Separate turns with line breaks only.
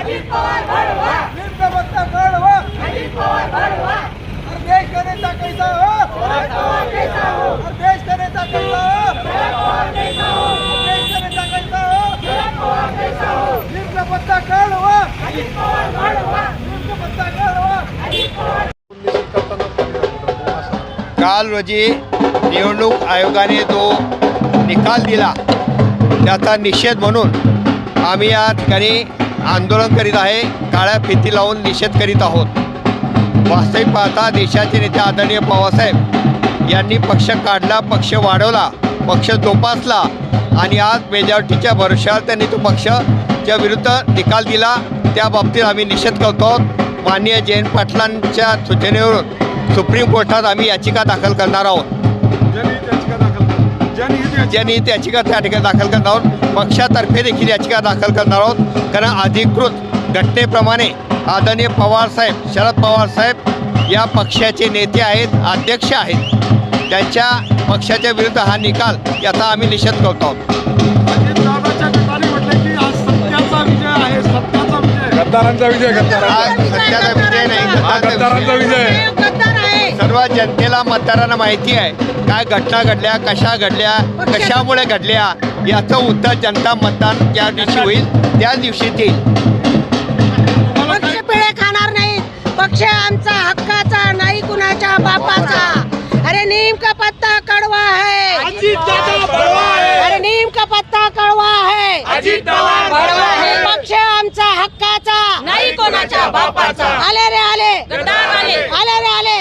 अजित पवार भड़वा,
नीम का पत्ता कड़वा,
अजित पवार भड़वा,
और देश का नेता कैसा हो,
शरद पवार कैसा हो,
और देश का नेता कैसा हो,
शरद पवार कैसा हो,
देश का नेता कैसा हो,
शरद पवार कैसा हो,
नीम का पत्ता कड़वा,
अजित पवार भड़वा,
नीम का पत्ता कड़वा।
अजित पवार
काल रोजी निवडणूक आयोगाने जो निकाल दिला त्याचा निषेध म्हणून आम्ही या ठिकाणी आंदोलन करीत आहे. काळ्या फिती लावून निषेध करीत आहोत. वास्तविक पाहता देशाचे नेते आदरणीय पवारसाहेब यांनी पक्ष काढला, पक्ष वाढवला, पक्ष जोपासला आणि आज मेजॉरिटीच्या भरोश्यावर त्यांनी तो पक्षाच्या विरुद्ध निकाल दिला. त्या बाबतीत आम्ही निषेध करतो आहोत. माननीय जयंत पाटलांच्या सूचनेवरून सुप्रीम कोर्टात आम्ही याचिका दाखल करणार आहोत. जनहित याचिका त्या ठिकाणी दाखल करणार आहोत. पक्षातर्फे देखील याचिका दाखल करणार आहोत. कारण अधिकृत घटनेप्रमाणे आदरणीय पवारसाहेब, शरद पवारसाहेब या पक्षाचे नेते आहेत, अध्यक्ष आहेत. त्यांच्या पक्षाच्या विरुद्ध हा निकाल याचा आम्ही निषेध करतो आहोत.
गद्दारांचा विजय,
हा सत्याचा विजय नाही,
गद्दारांचा विजय.
सर्व जनतेला, मतदारांना माहिती आहे काय घटना घडल्या, कशा घडल्या, कशामुळे घडल्या याचं उत्तर जनता मतदान ज्या दिवशी होईल त्या दिवशी देईल.
पक्ष पिळे खाणार नाहीत. पक्ष आमचा हक्काचा नाही, कुणाच्या बापाचा. अरे नीम का पत्ता कड़वा है, अरे नीम का पत्ता कड़वा है,
अजित पवार भड़वा है,
पक्ष आमचा हक्काचा
नाही कोणाच्या बापाचा.
आले रे आले,
गद्दार आले,
आले रे आले.